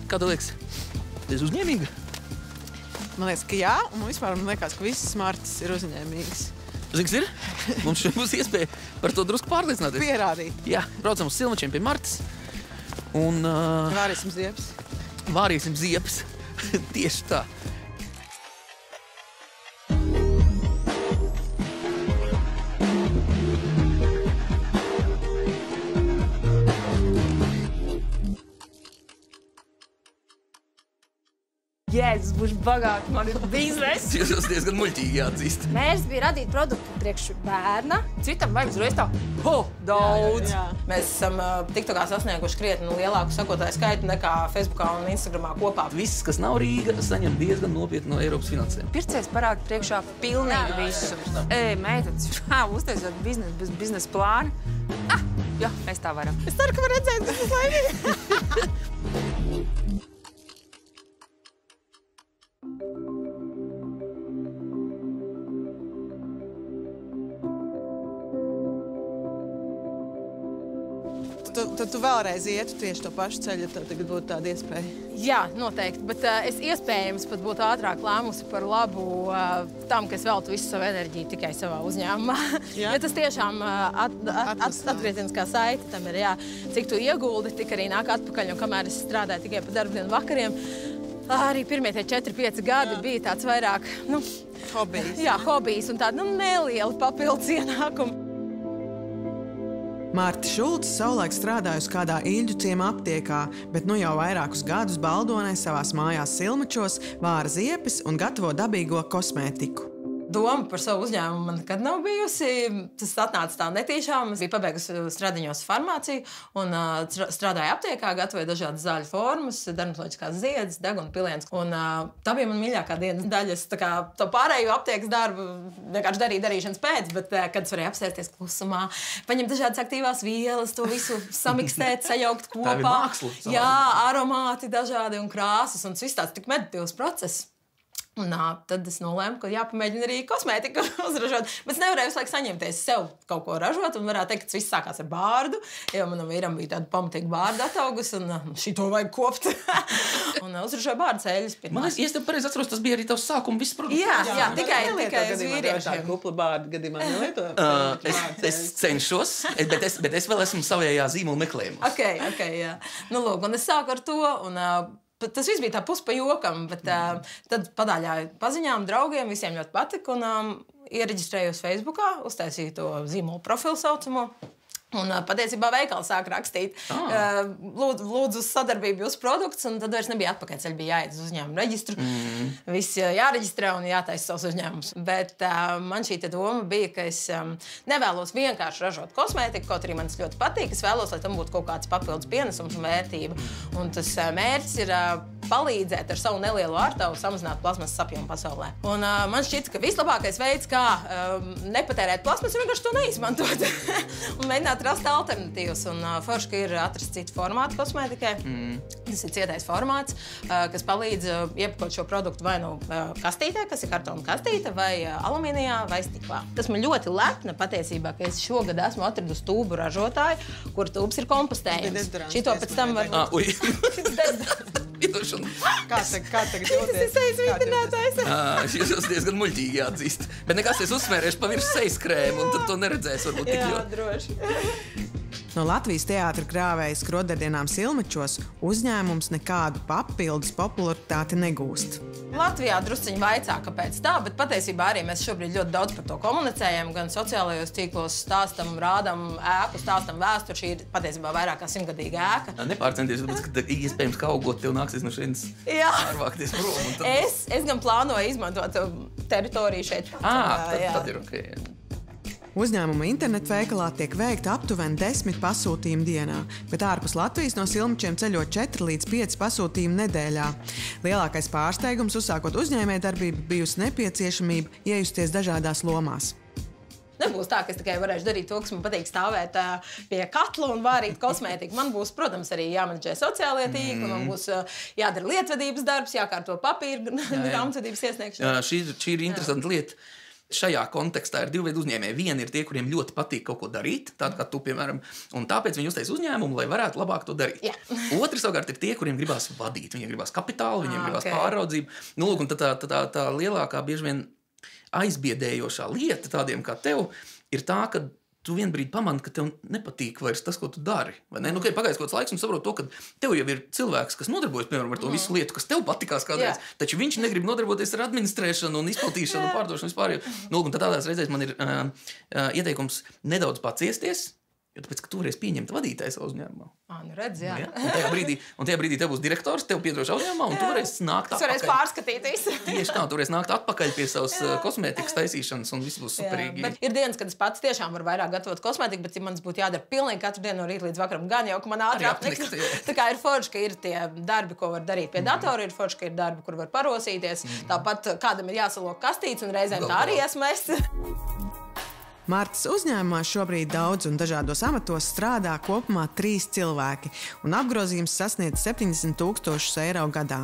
Kā tev liekas? Es uzņēmīga? Man liekas, ka jā, un vispār man liekas, ka visas martas ir uzņēmīgas. Zini, kas ir? Mums šeit būs iespēja par to drusku pārliecināties. Pierādīt. Jā, braucam uz Silmačiem pie Martas. Un Vārīsim ziepes. vārīsim ziepes. Tieši tā. Jēzus, būšu bagāti, man ir bizness. Šis ir diezgan muļķīgi jāatzīst. Mērķis bija radīt produktu priekš bērna. Citam vajag uzreiz tā, daudz. Jā. Mēs esam TikTokā sasnieguši krietni lielāku sakotāju skaitu nekā Facebookā un Instagramā kopā. Viss, kas nav Rīga, saņem diezgan nopietni no Eiropas finansēm. Pircējs parāda priekšā pilnīgi visu. Ej, meitenes, uztaisot biznesu bez biznesa plāna. Jā, mēs tā varam. Es ceru, ka var redzēt, kas tas laimīgi. Tad tu vēlreiz ietu tieši to pašu ceļu, ja tev tagad būtu tāda iespēja. Jā, noteikti, bet es iespējams pat būtu ātrāk lēmusi par labu tam, ka es veltu visu savu enerģiju tikai savā uzņēmumā. Jā. Jo tas tiešām atgriezieniskā saite tam ir, jā. Cik tu ieguldi, tik arī nāk atpakaļ, un kamēr es strādāju tikai pa darbdienu vakariem, arī pirmie tie 4-5 gadi bija tāds vairāk, Hobijs. Jā, hobijs un tāda, neliela papildus ienākuma. Marta Šulce savulaik strādājusi kādā Ilģu ciema aptiekā, bet nu jau vairākus gadus Baldonē savās mājās Silmačos vāra ziepes un gatavo dabīgo kosmētiku. Doma par savu uzņēmumu man nekad nav bijusi. Tas atnāca tā netīšām. Es biju pabeigusi Stradiņos farmāciju un strādāju aptiekā, gatavoju dažādas zāļu formas, dermatoloģiskās zieds, deguna piliens. Un tā bija man mīļākā dienas daļa. Es tā kā to pārējo aptiekas darbu vienkārši darīju darīšanas pēc, bet kad es varēju apsēsties klusumā, paņemt dažādas aktīvās vielas, to visu samikstēt, sajaukt kopā. Tā ir māksla. Jā, aromāti dažādi un krāsas, un tas viss tāds tik meditatīvs process. Un tad es nolēmu, ka jāpamēģina arī kosmētiku uzražot. Bet es nevarēju visu laiku saņemties sev kaut ko ražot. Un varētu teikt, ka viss sākās ar bārdu. Jo manam vīram bija tāda pamatīga bārda ataugus. Un šito vajag kopt. Un uzražoju bārdu ceļus. Man liekas, ja es tev pareizi atceros, tas bija arī tavs sākuma viss produkts. Jā, tikai uz vīriešiem. Tā kupla bārda gadījumā nelieto. Es cenšos, bet es vēl esmu savējā zīmola meklējumā. Ok, jā. Nu, lūk, un es sāku ar to. Un, tas viss bija tā pus pa jokam, bet tad padāļāju paziņām, draugiem, visiem ļoti patika un iereģistrējos Facebookā, uztaisīju to zīmolu profilu saucamo. Un patiesībā veikali sāk rakstīt, lūdzu sadarbību jūsu produkts, un tad vairs nebija atpakaļceļ, bija jāiet uz uzņēmumu reģistru. Viss jāreģistrē un jātaisa savus uzņēmumus. Bet man šī doma bija, ka es nevēlos vienkārši ražot kosmētiku, kaut arī man tas ļoti patīk. Es vēlos, lai tam būtu kaut kāds papildus pienesums un vērtība. Un tas mērķis ir palīdzēt ar savu nelielu ārtavu samazināt plasmasas apjomu pasaulē. Un man šķita, ka vislabākais veids, kā nepatērēt plasmasu, ir vienkārši to neizmantot. Un mēģināt rast alternatīvas. Un forši, ka ir atrast citu formātu kosmētikai. Tas ir cietais formāts, kas palīdz iepakot šo produktu vai nu kastītē, kas ir kartona kastīte, vai alumīnijā, vai stiklā. Tas man ļoti lepna patiesībā, ka es šogad esmu atradusi tūbu ražotāju, kur tūbs ir kompostējums. Šito pēc tam var... Kā tagad jūties? Tas ir sejas vitinātājs. Šis ir diezgan muļķīgi jāatzīst. Bet nekas es uzsmērēšu pa virs sejas krēmu, un tad to neredzēs varbūt tik ļoti. Droši. No Latvijas teātra krāvējas Krodardienām Silmačos uzņēmums nekādu papildus popularitāti negūst. Latvijā drusciņi vaicā, kāpēc tā, bet patiesībā arī mēs šobrīd ļoti daudz par to komunicējam, gan sociālajos tīklos stāstam, rādam ēku, stāstam vēsturi. Šī ir patiesībā vairāk kā 100-gadīga ēka. Nepārcenties, ka iespējams, ka augot tev nāksies no šeit pārvākties prom. Tad... Es gan plānoju izmantot teritoriju šeit. Tad ir ok. Uzņēmuma internetveikalā tiek veikta aptuveni 10 pasūtījumu dienā, bet ārpus Latvijas no Silmačiem ceļo 4 līdz 5 pasūtījumi nedēļā. Lielākais pārsteigums uzsākot uzņēmējdarbību bijusi nepieciešamība iejusties dažādās lomās. Nebūs tā, ka es tikai varēšu darīt to, kas man patīk stāvēt pie katla un vārīt kosmētiku. Man būs, protams, arī jāmenedžē sociālajie tīkli, man būs jādara lietvedības darbs, jākārto papīru, grāmatvedības iesniegšana. Šī ir interesanta lieta. šajā kontekstā ir 2 veidi uzņēmēji. Viena ir tie, kuriem ļoti patīk kaut ko darīt, tāda kā tu, piemēram, un tāpēc viņi uztais uzņēmumu, lai varētu labāk to darīt. Otri savukārt ir tie, kuriem gribās vadīt, viņiem gribās kapitālu, viņiem gribās pāraudzību. Nu, lūk, un tā lielākā, bieži vien aizbiedējošā lieta tādiem kā tev ir tā, ka tu vien brīdi pamani, ka tev nepatīk vairs tas, ko tu dari. Vai ne? Nu, ka ir pagājis kaut kāds laiks un saprot to, ka tev jau ir cilvēks, kas nodarbojas, piemēram, ar to visu lietu, kas tev patikās kādreiz, taču viņš negrib nodarboties ar administrēšanu un izplatīšanu un pārdošanu vispār. Nu, un tādās reizēs man ir ieteikums nedaudz paciesties, jo tāpēc, ka tu varēsi pieņemt vadītāju savu uzņēmumā. Nu redz, jā. Un tajā brīdī tev būs direktors, tev piedrošā uzņēmumā, un tu varēsi nākt atpakaļ. Tu varēsi pārskatīt visu. Tieši tā, tu varēsi nākt atpakaļ pie savas kosmētikas taisīšanas, un viss būs superīgi. Bet ir dienas, kad es pats tiešām varu vairāk gatavot kosmētiku, bet ja manas būtu jādara pilnīgi katru dienu no rīta līdz vakaram, gan jau, ka man ātri apnikt. Tā kā ir forši, ka ir tie darbi, ko var darīt pie datora, ir forši, ka ir darbi, kur var parosīties. Tāpat kādam ir jāsalok kastītes, un reizēm tā arī esmu es. Martas uzņēmumā šobrīd daudz un dažādos amatos strādā kopumā 3 cilvēki, un apgrozījums sasniedz 70 000 eiro gadā.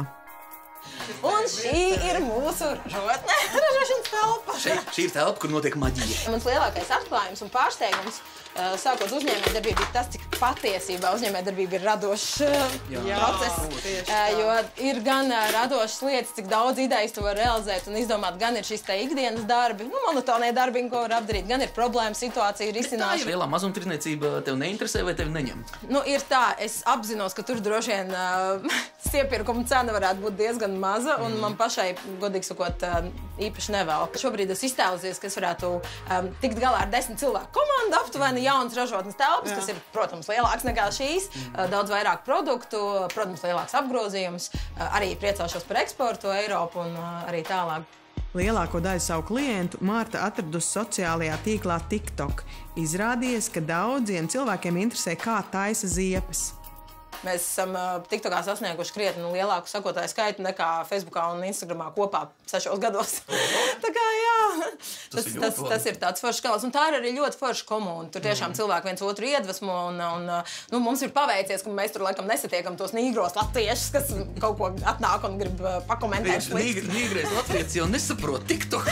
Un šī ir mūsu ražošanas telpa. Šī ir telpa, kur notiek maģija. Mans lielākais atklājums un pārsteigums, sākot uzņēmējdarbību, ir tas, cik patiesībā uzņēmējdarbība ir radošs process. Jo ir gan radošas lietas, cik daudz idejas tu var realizēt un izdomāt, gan ir šis te ikdienas darbi, monotonie darbiņi, ko var apdarīt, gan ir problēma situācija, risināšana. Tā ir lielā mazumtirdzniecība, tev neinteresē vai tevi neņem? Nu, ir tā, es apzinos, ka tur droši vien iepirkuma cena varētu būt diezgan maza, un man pašai, godīgi sakot, īpaši nevēl. Šobrīd es iztēloties, ka es varētu tikt galā ar 10 cilvēku komandu, aptuveni jaunas ražotnes telpas, kas ir, protams, lielāks nekā šīs, daudz vairāk produktu, protams, lielāks apgrozījums, arī priecāšos par eksportu Eiropu un arī tālāk. Lielāko daļu savu klientu Marta atradusi sociālajā tīklā TikTok. Izrādījies, ka daudziem cilvēkiem interesē, kā taisa ziepes. Mēs esam TikTokā sasnieguši krietni lielāku sakotāju skaitu nekā Facebookā un Instagramā kopā 6 gados. Tā kā jā, tas ir tāds foršs kanāls. Un tā ir arī ļoti forša komūna. Tur tiešām cilvēki viens otru iedvesmo un mums ir paveicies, ka mēs tur laikam nesatiekam tos nīgros latviešus, kas kaut ko atnāk un grib pakomentēt. Nīgrais latvietis jau nesaprot TikTok.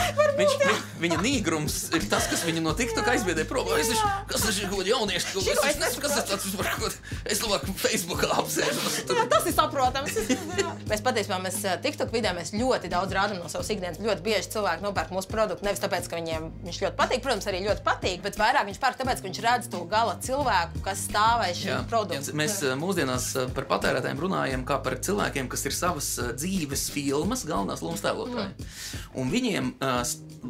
Viņa nīgrums ir tas, kas viņu no TikTok aizbiedē prom. Kas ir kaut jaunieši? Kas ir tāds vispār? Es labāk Facebook apsēžos. Jā, tas ir saprotams. Mēs patiesībā TikTok vidē mēs ļoti daudz rādam no savas ikdienas. Ļoti bieži cilvēki nopērk mūsu produktu nevis tāpēc, ka viņš ļoti patīk, protams, arī ļoti patīk, bet vairāk viņš pērk tāpēc, ka viņš redz to gala cilvēku, kas stāv aiz šī produkta. Mēs mūsdienās par patērētājiem runājam kā par cilvēkiem, kas ir savas dzīves filmas galvenās lomas tēlotāji. Un viņiem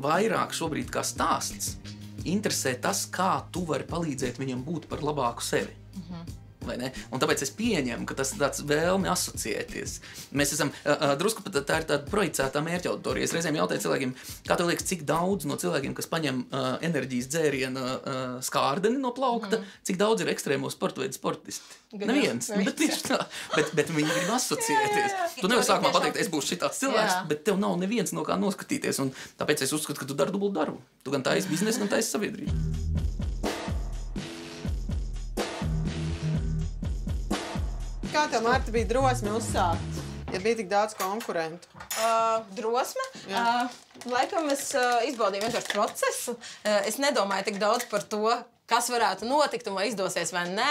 vairāk šobrīd kā stāsts interesē tas, kā tu vari palīdzēt viņam būt par labāku sevi. Un tāpēc es pieņemu, ka tas ir tāds vēlme asociēties. Mēs esam drusku pat tā ir tāda projicētā mērķa auditorija. Es reizēm jautāju cilvēkiem, kā tev liekas, cik daudz no cilvēkiem, kas paņem enerģijas dzēriena skārdeni no plaukta, cik daudz ir ekstrēmo sporta veidu sportisti? Neviens. Bet tieši tā. Bet viņi grib asociēties. Tu nevari sākumā pateikt, es būšu šitāds cilvēks, bet tev nav neviens no kā noskatīties. Un tāpēc es uzskatu, ka tu dari dubult darbu. Tu gan taisi biznesu, gan taisi sabiedrību. Kā tev, Marta, bija drosme uzsākt, ja bija tik daudz konkurentu? Drosme? Laikam es izbaudīju vienkārši procesu. Es nedomāju tik daudz par to, kas varētu notikt un vai izdosies vai nē.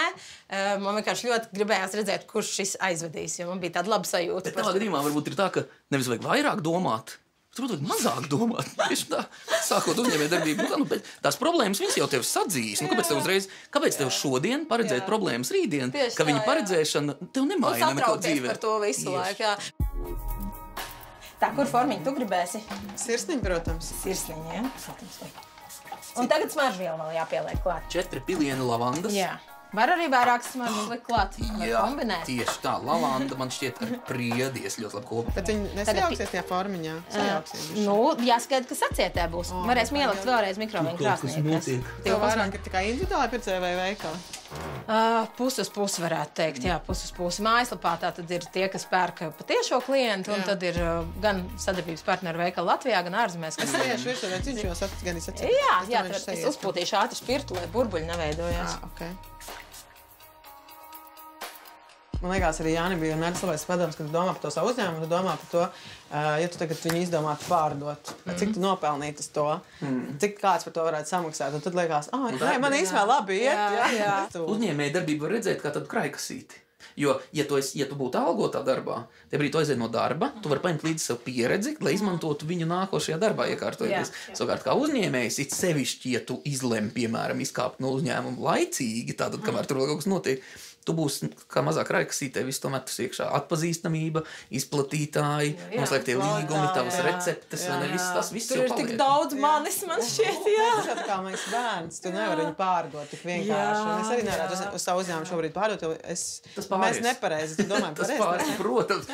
Man vienkārši ļoti gribējās redzēt, kurš šis aizvedīs, jo man bija tāda laba sajūta. Bet tādā gadījumā varbūt ir tā, ka nevis vajag vairāk domāt, tur vajag mazāk domāt. Tieši tā, sākot uzņēmējdarbību. Tās problēmas viņas jau tev sadzīs. Kāpēc tev šodien paredzēt problēmas rītdien, ka viņa paredzēšana tev nemaina neko dzīvē? Par to visu laiku, jā. Tā, kur formiņu tu gribēsi? Sirsniņa, protams. Sirsniņa, jā. Un tagad smaržvielu vēl jāpieliek klāt. 4 pilieni lavandas. Jā. Var arī vairākas smaržas likt klāt. Jā, tieši tā. Lavanda man šķiet ar priedies ļoti labi kopā. Bet viņi nesajauksies tajā formiņā? Nu, jāskaita, ka sacietē būs. Varēsim ielikt vēlreiz mikroviņu krāsnī. Tev vairāk ir tikai individuāli pircēji vai veikali? Pusi uz pusi varētu teikt, jā, pusi uz pusi. Mājaslapā tā tad ir tie, kas pērk patiešo klientu, un tad ir gan sadarbības partneri veikali Latvijā, gan ārzemēs. Es liešu virsū, redz, viņš jau gan izsacīt. Jā, es uzpūtīšu ātri spirtu, lai burbuļi neveidojās. man liekas, arī Jāni bija nāc labais padoms, kad tu domā par to savu uzņēmumu, tu domā par to, ja tu tagad viņu izdomātu pārdot, cik tu nopelnītu uz to, cik kāds par to varētu samaksāt, un tad liekas, man īstenībā labi iet. Uzņēmēja darbību var redzēt kā tādu krājkasīti. Jo, ja tu būtu algotā darbā, tie brīdi tu aiziet no darba, tu vari paņemt līdzi savu pieredzi, lai izmantotu viņu nākošajā darbā iekārtoties. Savukārt, kā uzņēmējs, it sevišķi, ja tu izlem, piemēram, izkāpt no uzņēmuma laicīgi, tātad, kamēr tur vēl kaut kas notiek, tu būsi kā mazāk raikasītē, visu to metus iekšā. Atpazīstamība, izplatītāji, noslēgtie līgumi, tavas receptes, viss tur ir tik daudz manis, man šķiet, Tas ir kā mēs bērns, tu nevari viņu pārdot tik vienkārši. Un es arī nevarētu uz savu uzņēmumu šobrīd pārdot, jo mēs nepareizi, tu domājam pareizi. Protams,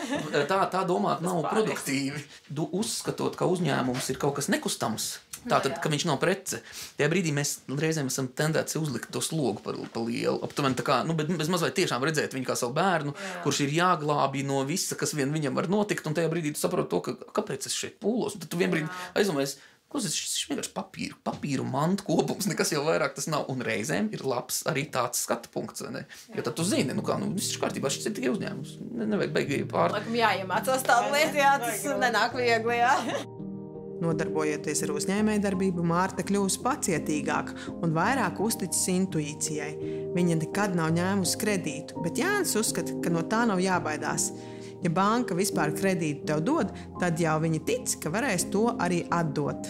tā domāt nav produktīvi. Uzskatot, ka uzņēmums ir kaut kas nekustams, tātad, ka viņš nav prece. Tajā brīdī mēs reizēm esam tendēti uzlikt to slogu par lielu. Aptuveni tā kā, bet bez mazliet tiešām redzēt viņu kā savu bērnu, kurš ir jāglābj no visa, kas vien viņam var notikt, un tajā brīdī tu saproti to, kāpēc es šeit pūlos. Un tad tu vienbrīd aizdomājies, šis vienkārši papīru mantu kopums, nekas jau vairāk tas nav. Un reizēm ir labs arī tāds skatu punkts, vai ne? Jo tad tu zini, viss ir kārtībā, šis ir tikai uzņēmums. Nevajag beigīgi Laikam jāiemācās tādu lietu, tas nenāk viegli, Nodarbojoties ar uzņēmējdarbību, Mārta kļūst pacietīgāka un vairāk uzticis intuīcijai. Viņa nekad nav ņēmusi kredītu, bet Jānis uzskata, ka no tā nav jābaidās. Ja banka vispār kredītu tev dod, tad jau viņa tic, ka varēs to arī atdot.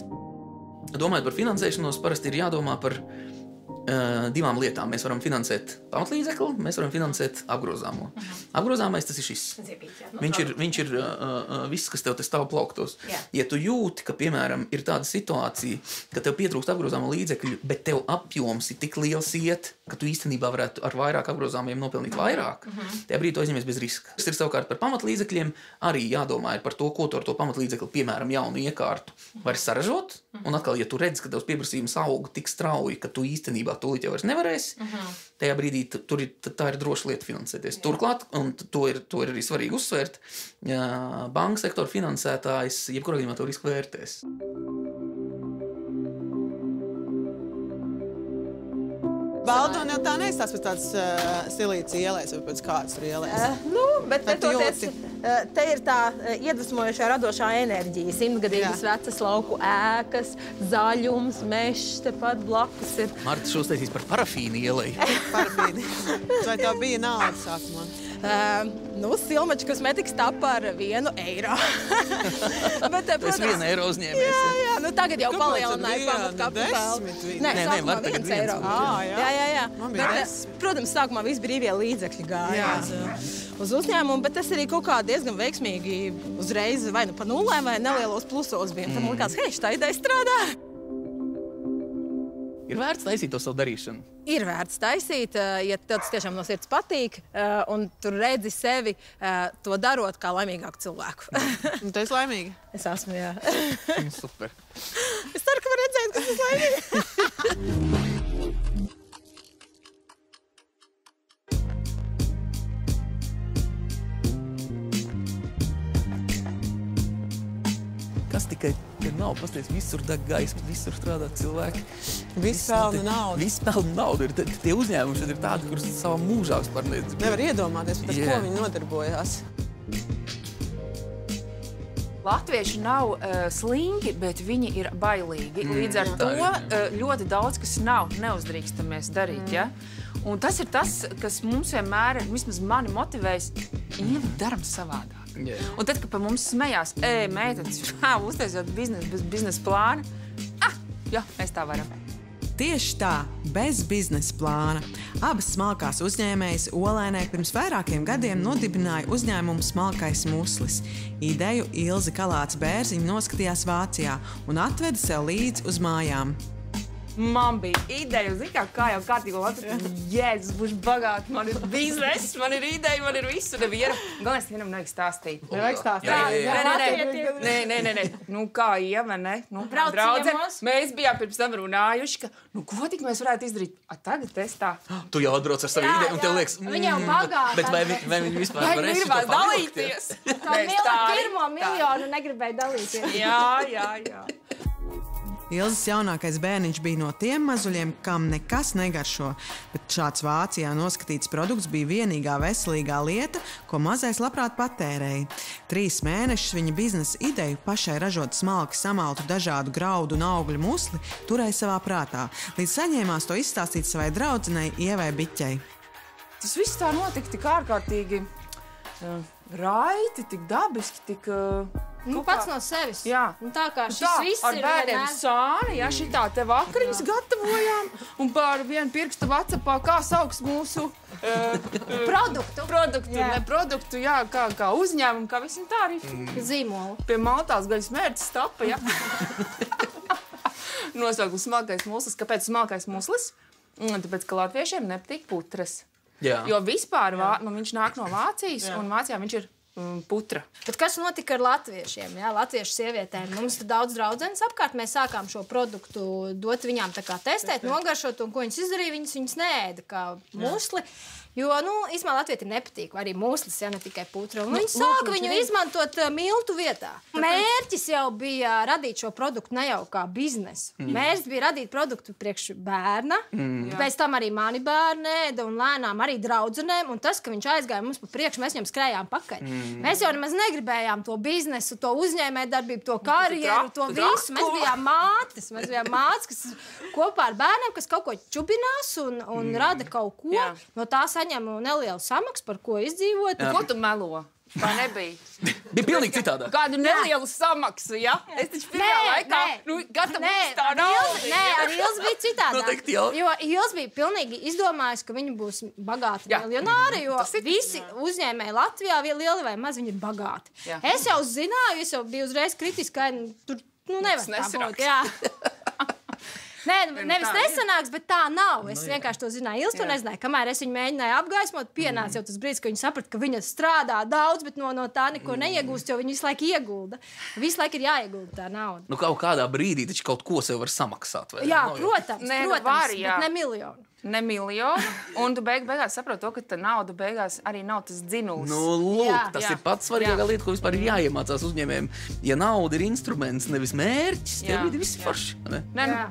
Domājot par finansēšanos, parasti ir jādomā par divām lietām. Mēs varam finansēt pamatlīdzekli, mēs varam finansēt apgrozāmo. Apgrozāmais tas ir šis. Viņš ir viss, kas tev te stāv plauktos. Ja tu jūti, ka, piemēram, ir tāda situācija, ka tev pietrūkst apgrozāmo līdzekļu, bet tev apjoms ir tik liels iet, ka tu īstenībā varētu ar vairāk apgrozāmiem nopelnīt vairāk, tajā brīdī tu aizņemies bez riska. Tas ir savukārt par pamatlīdzekļiem arī jādomā par to, ko tu ar to pamatlīdzekli, piemēram, jaunu iekārtu vari saražot. Un atkal, ja tu redzi, ka tavs pieprasījums aug tik strauji, ka tu īstenībā tūlīt jau vairs nevarēsi, tajā brīdī tā ir droša lieta finansēties. Turklāt, un to ir arī svarīgi uzsvērt, banka sektora finansētājs jebkurā gadījumā to risku vērtēs. Baldona jau tā neizstās pēc tādas silīcija ielēs vai pēc kādas tur ielēs. Bet te ir tā iedvesmojošā radošā enerģija. 100-gadīgas vecas lauku ēkas, zaļums, mežs tepat blakus ir. Marta šo uztaisīs par parafīnu ielai. Parafīni. Vai tev bija nauda sākumā? Silmača kosmetikas tap par 1 eiro. Tas 1 eiro uzņēmies. Jā, tagad jau palielināja pamatkapitālu. Nē, sākumā 1 eiro. Jā. Protams, sākumā visi brīvie līdzekļi gāja uz uzņēmumu, bet tas arī kaut kā diezgan veiksmīgi uzreiz vai nu pa nulēm vai nelielos plusos bija. Tad man likās, hei, šitā ideja strādā. Ir vērts taisīt to savu darīšanu? Ir vērts taisīt, ja tev tas tiešām no sirds patīk, un tu redzi sevi to darot kā laimīgāku cilvēku. Un tu esi laimīga? Es esmu, jā. Super. Es ceru, ka var redzēt, ka es laimīga. Kas tikai nav, pasties, visur deg gaismas, visur strādā cilvēki. Viss pelna naudu. Viss pelna naudu. Tie uzņēmumi šeit ir tādi, kurus savā mūžā vispār nedz. Nevar iedomāties, par ko viņi nodarbojās. Latvieši nav slinki, bet viņi ir bailīgi. Līdz ar to ļoti daudz, kas nav, neuzdrīkstamies darīt, ja? Un tas ir tas, kas mums vienmēr, vismaz mani motivējas, daram savādāk. Un tad, kad pa mums smējās, meitenes, uztaisot biznesu bez biznesa plāna, mēs tā varam. Tieši tā, bez biznesa plāna. Abas smalkās uzņēmējas Olēnē pirms vairākiem gadiem nodibināja uzņēmumu Smalkais muslis. Ideju Ilze Kalāts-Bērziņa noskatījās Vācijā un atveda sev līdzi uz mājām. Man bija ideja, kā jau kārtīgo Latviju. Jēzus, būšu bagāti, man ir bizness, man ir ideja, man ir visu. Galvenais, vienam nevajag stāstīt. Nevajag stāstīt? Nē. Nu, kā Ieva, ne? Draudzene, mēs bijām pirms tam runājuši, ka, ko tik mēs varētu izdarīt? Tagad es tā. Tu jau atbrauc ar savu ideju, un tev liekas, viņa jau bagāta. Bet vai viņi vispār varēs šo dalīties? Kā pirmo miljonu negribēja dalīties. Jā. Ilzes jaunākais bērniņš bija no tiem mazuļiem, kam nekas negaršo, bet šāds Vācijā noskatīts produkts bija vienīgā veselīgā lieta, ko mazais labprāt patērēja. 3 mēnešus viņa biznesa ideju pašai ražot smalki samaltu dažādu graudu un augļu musli turēja savā prātā, līdz saņēmās to izstāstīt savai draudzenei Ievai Biķei. Tas viss tā notika tik ārkārtīgi raiti, tik dabiski, tik... pats no sevis. Jā. Tā kā šis viss ar bērniem sāni, šitā te vakariņas gatavojām, un pār vienu pirkstu WhatsAppā, kā sauks mūsu produktu, kā uzņēmumu, kā visam tā arī. Zīmolu. Pie maltās gaļas mērķis stapa, Nosaukums smalkais muslis. Kāpēc smalkais muslis? Tāpēc, ka latviešiem nepatīk putras. Jā. Jo vispār viņš nāk no Vācijas, un Vācijā viņš ir putra. Bet kas notika ar latviešiem, latviešu sievietēm? Mums ir daudz draudzenes apkārt, mēs sākām šo produktu dot viņām tā kā testēt, nogaršot, un ko viņas izdarīja, viņas neēda kā musli. Jo, īstenībā latvietim nepatīk arī muslis, ne tikai putra. Un viņi sāka viņu izmantot miltu vietā. Mērķis jau bija radīt šo produktu ne jau kā biznesu. Mērķis bija radīt produktu priekš bērna, pēc tam arī mani bērni ēda un lēnām arī draudzenēm. Un tas, ka viņš aizgāja mums pa priekšu, mēs viņam skrējām pakaļ. Mēs jau nemaz negribējām to biznesu, to uzņēmējdarbību, to karjeru, to visu. Mēs bijām mātes, kas kopā ar bērniem, kas kaut ko čubinās un rada kaut ko. No tā saņemu nelielu samaksu, par ko izdzīvot. Ko tu melo? Vai nebija? Bija pilnīgi citādā. Kādu nelielu samaksu, Es taču pirmā laikā gatavos tā naudu. Nē, ar Ilzi bija citādā. Noteikti jau. Jo Ilzi bija pilnīgi izdomājusi, ka viņi būs bagāti miljonāri, jo visi uzņēmēji Latvijā, lieli vai maz, viņi ir bagāti. Es jau zināju, es jau biju uzreiz kritiskai, tur nevar tā būt, Nē, nevis nesanāks, bet tā nav. Es vienkārši to zināju. Ilzi to nezināju. Kamēr es viņu mēģināju apgaismot, pienāca jau tas brīdis, ka viņi saprata, ka viņa strādā daudz, bet no tā neko neiegūst, jo viņi visu laiku iegulda. Visu laiku ir jāiegulda tā nauda. Kaut kādā brīdī taču kaut ko sev var samaksāt. Jā, protams, bet ne miljonu. Ne miljonu, un tu beigās saproti to, ka tā nauda beigās arī nav tas dzinulis. Tas ir pats svarīgākā lieta, ko vispār ir jāiemācās uzņēmējiem. Ja nauda ir instruments, nevis mērķis, tad ir viss forši.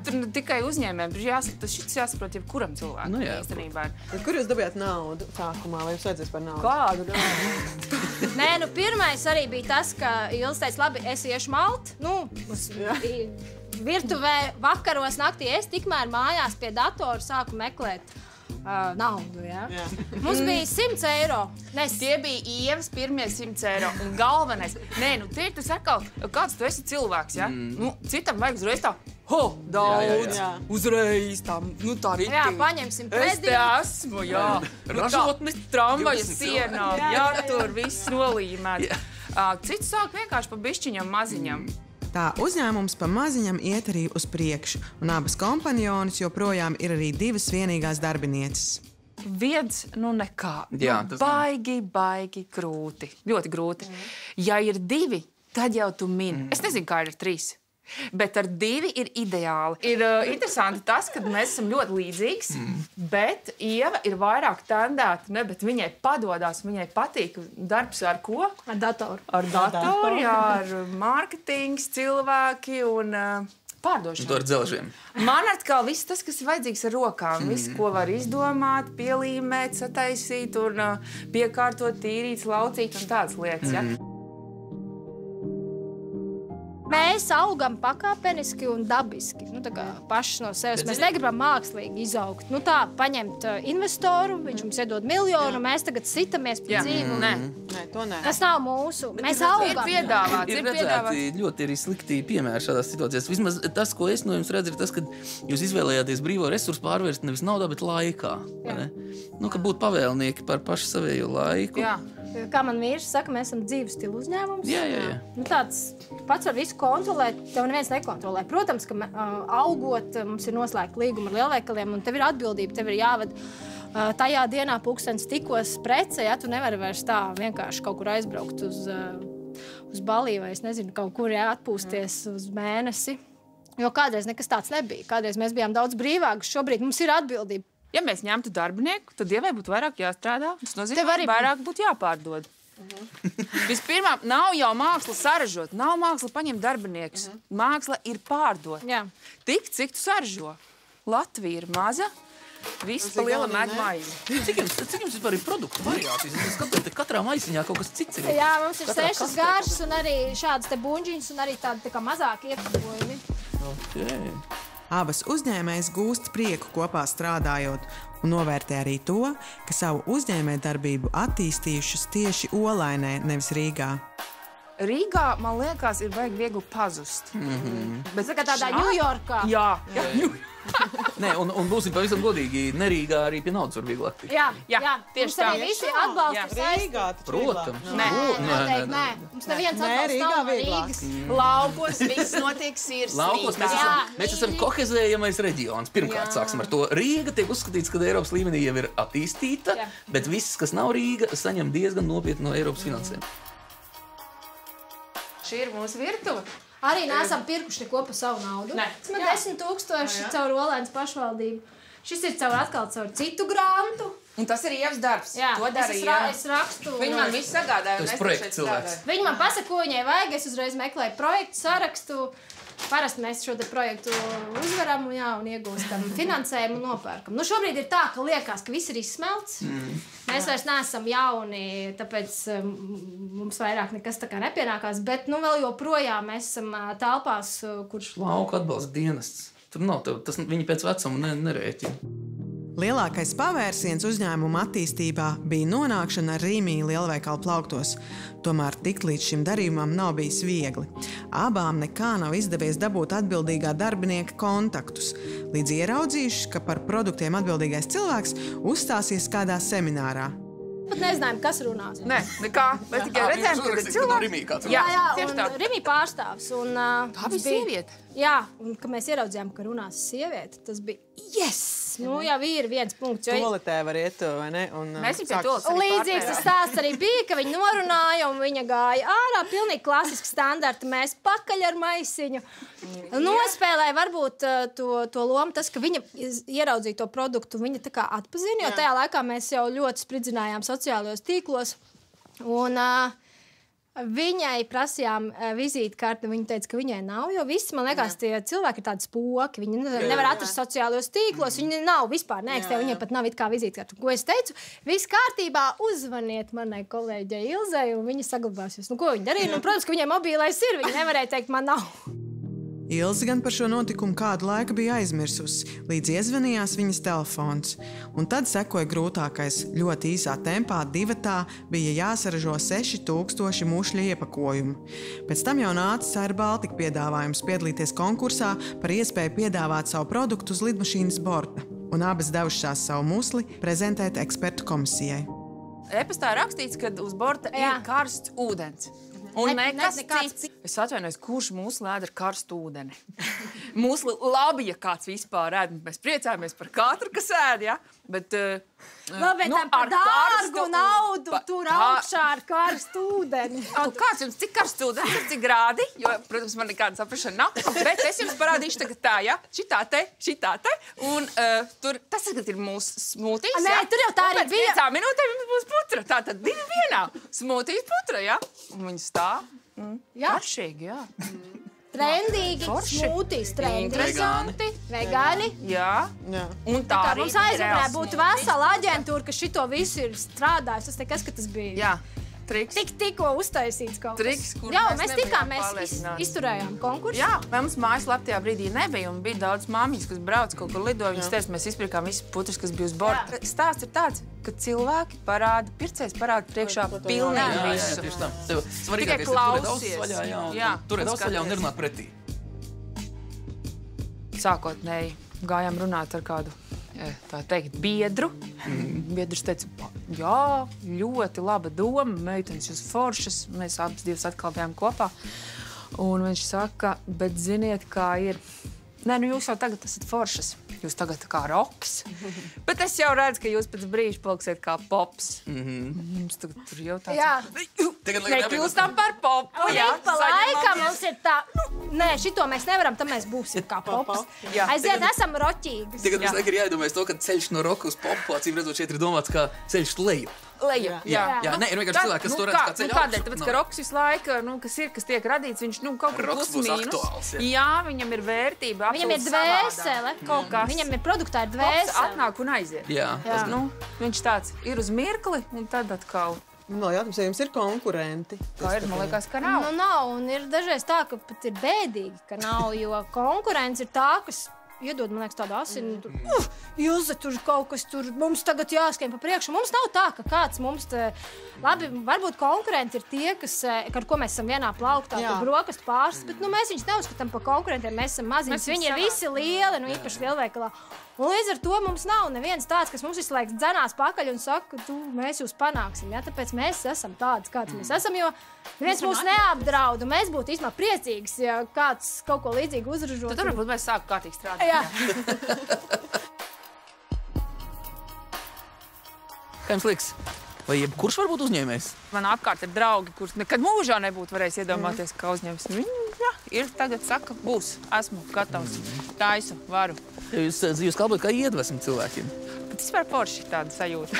Tur tikai uzņēmējiem, tas jāsaprot jebkuram cilvēkam īstenībā. Kur jūs dabījāt naudu sākumā, vai jums vajadzēs par naudu? Kādu naudu? Nē, pirmais arī bija tas, ka Ilze teica, labi, es iešu malt, virtuvē vakaros naktī es tikmēr mājās pie datora sāku meklēt naudu, Mums bija 100 eiro. Tie bija Ievas pirmie 100 eiro. Un galvenais, tie ir tas atkal, kāds tu esi cilvēks, citam vajag uzreiz tā, daudz, uzreiz tā, tā ritīgi. Jā, paņemsim kredītu. Es te esmu, ražotnes tramvaja sienā, tur viss nolīmēts. Cits sāk vienkārši pa bišķiņam maziņam. Tā uzņēmums pa maziņam iet arī uz priekšu, un abas kompaniones joprojām ir arī 2 vienīgās darbinieces. Viens, nekā. Baigi grūti. Ļoti grūti. Ja ir 2, tad jau tu mini. Es nezinu, kā ir 3. Bet ar 2 ir ideāli. Ir interesanti tas, ka mēs esam ļoti līdzīgs, bet Ieva ir vairāk tendēta, bet viņai padodās, viņai patīk darbs ar ko? Ar datoru. Ar datoru, ar mārketings, cilvēki un pārdošana. Ar dzelžiem. Man atkal viss tas, kas ir vajadzīgs ar rokām. Viss, ko var izdomāt, pielīmēt, sataisīt un piekārtot, tīrīt, laucīt un tādas lietas, Mēs augam pakāpeniski un dabiski, tā kā pašas no sevis. Mēs negribam mākslīgi izaugt. Tā, paņemt investoru, viņš mums iedod miljonu, mēs tagad sitamies pie dzīvu. Nē, to nē. Tas nav mūsu. Mēs augam. Ir redzēti ļoti arī slikti piemēri šādās situācijās. Vismaz tas, ko es no jums redzu, ir tas, ka jūs izvēlējāties brīvo resursu pārvērst nevis naudā, bet laikā. Ka būtu pavēlnieki par pašu savējo laiku. Kā man vīrs saka, mēs esam dzīves stilu uzņēmums. Jā. Tāds pats var visu kontrolēt, tev neviens nekontrolē. Protams, ka augot, mums ir noslēgta līguma ar lielveikaliem, un tev ir atbildība, tev ir jāved tajā dienā pulkstenis tikos prece, tu nevari vairs tā vienkārši kaut kur aizbraukt uz Balī vai es nezinu, kaut kur atpūsties uz mēnesi. Jo kādreiz nekas tāds nebija. Kādreiz mēs bijām daudz brīvāki, šobrīd mums ir atbildība. Ja mēs ņemtu darbinieku, tad Ievai būtu vairāk jāstrādā. Tas nozīmē, ka vairāk būtu jāpārdod. Vispirmā, nav jau māksla saražot, nav māksla paņemt darbiniekus. Māksla ir pārdot. Jā. Tik, cik tu saražo. Latvija ir maza, viss pa liela mēd maizi. Cik jums vispār ir produktu variācijas? Es skatos, ka katrā maisiņā kaut kas cits ir. Jā, mums ir 6 garšas un arī šādas te buņģiņas un arī tādi tā kā mazāki iepakojumi. Okay. Abas uzņēmējas gūst prieku kopā strādājot un novērtē arī to, ka savu uzņēmējdarbību attīstījušas tieši Olainē, nevis Rīgā. Rīgā, man liekas, ir vajag viegli pazust. Bet Tā kā tādā Ņujorkā. Jā. Nē, un būsim pavisam godīgi, ne Rīgā arī pie naudas var vieglāk tikt. Jā, Mums tieši tā. arī visi atbalsta Rīgā taču Protams. Nē. Mums neviens atbalsta nav no Rīgas. Laukos viss notiek Laukos sirsnīgi. mēs esam kohezējamais reģions. Pirmkārt, sāksim ar to. Rīga tiek uzskatīts, ka Eiropas līmenī jau ir attīstīta, bet viss, kas nav Rīga, saņem diezgan nopietni no Eiropas finansēm. Šī ir mūsu virtuve. Arī neesam pirkuši neko pa savu naudu. Nē. Tas man 10 000 caur Olainas pašvaldību. Šis ir atkal caur citu grantu. Un tas ir Ievas darbs. Jā, To darīja. es rakstu. Viņa man visu sagādāja. Tu esi projekta cilvēks. Viņa man pasaka, ko viņai vajag. Es uzreiz meklēju projektu, sarakstu. Parasti mēs šo te projektu uzvaram un iegūstam finansējumu un nopērkam. Nu, šobrīd ir tā, ka liekas, ka viss ir izsmelts. Mēs vairs neesam jauni, tāpēc mums vairāk nekas tā kā nepienākās. Bet vēl joprojām mēs esam telpās, kurš... Lauka atbalsta dienests. Tur nav, viņi pēc vecuma nerēķina. Lielākais pavērsiens uzņēmuma attīstībā bija nonākšana Rīmī lielveikalu plauktos. Tomēr tikt līdz šim darījumam nav bijis viegli. Abām nekā nav izdevies dabūt atbildīgā darbinieka kontaktus, līdz ieraudzījuši, ka par produktiem atbildīgais cilvēks uzstāsies kādā seminārā. Pat nezinājām, kas runās. Nē, nekā. Bet tikai redzējām, ka ir cilvēks. Jā, tieši tā. un Rimi pārstāvs. Un, Tā bija sieviete. Jā, un kad mēs ieraudzījām, ka runās sieviete, tas bija yes! Nu, jau ir viens punkts. Toaletē var iet, vai ne? Mēs viņu pie toaletes arī Līdzīgs tas stāsts arī bija, ka viņa norunāja un viņa gāja ārā. Pilnīgi klasiski standarti. Mēs pakaļ ar maisiņu. Nospēlēja varbūt to lomu tas, ka viņa ieraudzīja to produktu, viņa tā kā atpazina, jo tajā laikā mēs jau ļoti spridzinājām sociālajos tīklos. Un viņai prasījām vizītkarti, viņa teica, ka viņai nav, jo visi, man liekas, tie cilvēki ir tādi spoki, viņi nevar atrast sociālajos tīklos, viņi nav vispār neeksistē, viņai pat nav it kā vizītkarti. Ko es teicu? Viss kārtībā, uzvaniet manai kolēģei Ilzei, un viņa saglabāsies. Nu, ko viņa darīja? Nu, protams, ka viņai mobilais ir, viņa nevarēja teikt, man nav. Ilze gan par šo notikumu kādu laiku bija aizmirsusi, līdz iezvanījās viņas telefons. Un tad sekoja grūtākais. Ļoti īsā tempā divatā bija jāsaražo 6000 mušļu iepakojumu. Pēc tam jau nāca Air Baltica piedāvājums piedalīties konkursā par iespēju piedāvāt savu produktu uz lidmašīnas borta. Un abas devušās savu musli prezentēt ekspertu komisijai. E-pastā rakstīts, ka uz borta ir karsts ūdens. Un nekas cits. Es atvainojos, kurš mūsli ēd ar karstu ūdeni? Mūsli labi, ja kāds vispār ēd. Mēs priecājamies par katru, kas ēd, ja? Bet Labi, par dārgu naudu tur augšā ar karstu ūdeni. Kāds jums cik karsts ūdens, cik grādi? Jo, protams, man nekāda saprašana nav. Bet es jums parādīšu tagad tā, ja? Šitā te. Un tas tagad ir mūsu smūtīs, Nē, ja? tur jau tā arī Un pēc bija. 5 minūtēm jums būs putra. Tātad 2 vienā. Smūtīs putra, ja? Un viņi stāv. Garšīgi, jā. Trendīgi, Forši. smūtīs, trendīgi. Vegāni. Vegāni. Jā. Un tā Tā arī mums bija aizvarēja reāls būt smūtīs. vesela aģentūra, kas šito visu ir strādājusi. Tas nekas, ka tas bija. Jā. Triks. Tikko uztaisīts kaut kas. Triks, kur Jā, mēs mēs nebijām tikām, mēs pārliecināti. izturējām konkursu. Jā, vai mums mājaslapā tajā brīdī nebija, un bija daudz māmiņas, kas brauc kaut kur lidoja. Viņas teica, mēs izpirkām visus putrus, kas bija uz borta. Stāsts ir tāds, ka cilvēki parāda, pircējs parāda priekšā pilnīgi visu. Tieši tā. Tev svarīgākais ir turēt ausis vaļā, jā, un turēt ausis vaļā un nerunāt pretī. Sākotnēji gājām runāt ar kādu, tā teikt, biedru. Biedrs teica, jā, ļoti laba doma, meitenes jūs foršas. Mēs abas divas atkal bijām kopā. Un viņš saka, bet ziniet, kā ir. Nē, nu jūs jau tagad esat foršas. Jūs tagad kā roks. Bet es jau redzu, ka jūs pēc brīža paliksiet kā pops. Mums tagad tur jau tāds... Jā. Nekļūstam par popu, Un ik pa laikam mums ir tā, nē, šito mēs nevaram, tad mēs būsim kā pops. Aiziet, esam roķīgas. Tagad mums ir jāiedomājas to, ka ceļš no roka uz popu, acīm redzot, šeit ir domāts kā ceļš leju. Leju. Jā, nē, ir vienkārši cilvēki, kas to redz kā ceļu Kādēļ? augšu. Tāpēc, ka roks visu laiku, kas tiek radīts, viņš kaut kur Roks būs aktuāls, plus-mīnus. Jā, viņam ir vērtība. Viņam ir absolūti savādāka. dvēsele. Kaut kas. Viņam ir produktā ir Pops dvēsele. atnāk un aiziet. Jā, tas gan. Viņš tāds ir uz mirkli un tad atkal. Vēl jautājums, vai jums ir konkurenti? Kā ir, man liekas, ka nav. Nu, nav, un ir dažreiz tā, ka pat ir bēdīgi, ka nav, jo konkurence ir tā, kas iedod, man liekas, tādu asinu, tur, Ilze, tur kaut kas tur, mums tagad jāskrien pa priekšu. Mums nav tā, ka kāds mums te, labi, varbūt konkurenti ir tie, kas, ar ko mēs esam vienā plauktā, Jā. tur brokastu pārstas, bet, nu, mēs viņus neuzskatām par konkurentiem, mēs esam maziņas, Mēs viņi ir savā. visi lieli, nu, īpaši lielveikalā. Un līdz ar to mums nav neviens tāds, kas mums visu laiku dzenās pakaļ un saka, ka mēs jūs panāksim, ja? Tāpēc mēs esam tāds, kāds mēs esam, jo neviens mūs neapdraud, un mēs būtu īstenībā priecīgs, ja kāds kaut ko līdzīgu uzražot. Tad varbūt mēs sākam kārtīgi strādāt. Jā. Kā jums liekas, vai jebkurš var būt uzņēmējs? Man apkārt ir draugi, kurus nekad mūžā nebūtu varējis iedomāties, ka uzņems. Jā, ir tagad saka, būs, esmu gatavs, taisu, varu. Jūs kalbojat kā iedvesmu cilvēkiem. Bet vispār forši tāda sajūta.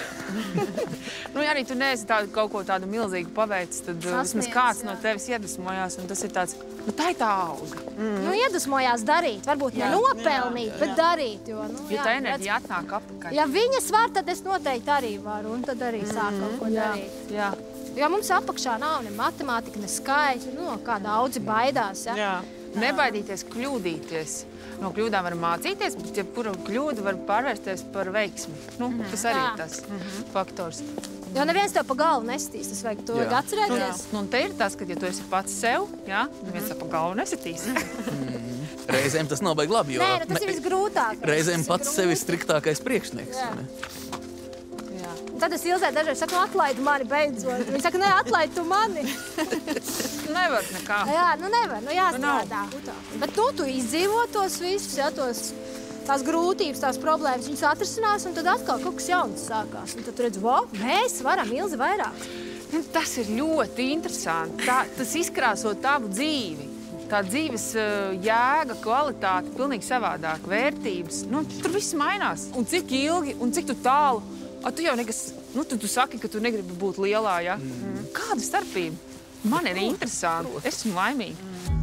Nu, ja arī tu neesi kaut ko tādu milzīgu paveicis, tad vismaz Sasniedz, kāds no jā. tevis iedvesmojās, un tas ir tāds, nu tā ir tā auga. Nu, iedvesmojās darīt, varbūt ne nopelnīt, bet darīt, jo, nu, Jo jā, tā redz, enerģija atnāk apakaļ. ja viņas var, tad es noteikti arī varu, un tad arī sāk kaut ko darīt. Jā. Jo mums apakšā nav ne matemātika, ne skaitļi, nu, kā daudzi baidās, ja? Jā. Nebaidīties, kļūdīties. No kļūdām var mācīties, bet jebkura kļūda var pārvērsties par veiksmi. Nu, tas arī Jā. ir tas faktors. Jo neviens tev pa galvu nestīs, tas vajag to Jā. atcerēties. Nu, un te ir tas, ka, ja tu esi pats sev, jā, neviens tev pa galvu nesitīs. Reizēm tas nav baigi labi, jo Nē, nu, tas ir visgrūtāk. reizēm pats sevi striktākais priekšnieks. Jā. vai ne? Tad es Ilzē dažreiz saku, atlaidi mani beidzot. Viņa saka, ne, atlaidi tu mani. Nevar nekā. Jā, nu nevar, nu jāstrādā. Bet tu izdzīvo tos visus, ja, tās grūtības, tās problēmas, viņas atrisinās, un tad atkal kaut kas jauns sākās. Un tad tu redz, mēs varam, Ilze, vairāk. Nu, tas ir ļoti interesanti. Tas izkrāso tavu dzīvi. Tā dzīves jēga, kvalitāte, pilnīgi savādāk, vērtības. Nu, tur viss mainās. Un cik ilgi, un cik tu tālu. Tu jau nekas, nu, tu saki, ka tu negribi būt lielā, ja? Kāda starpība? Man ir interesanti. Esmu laimīga.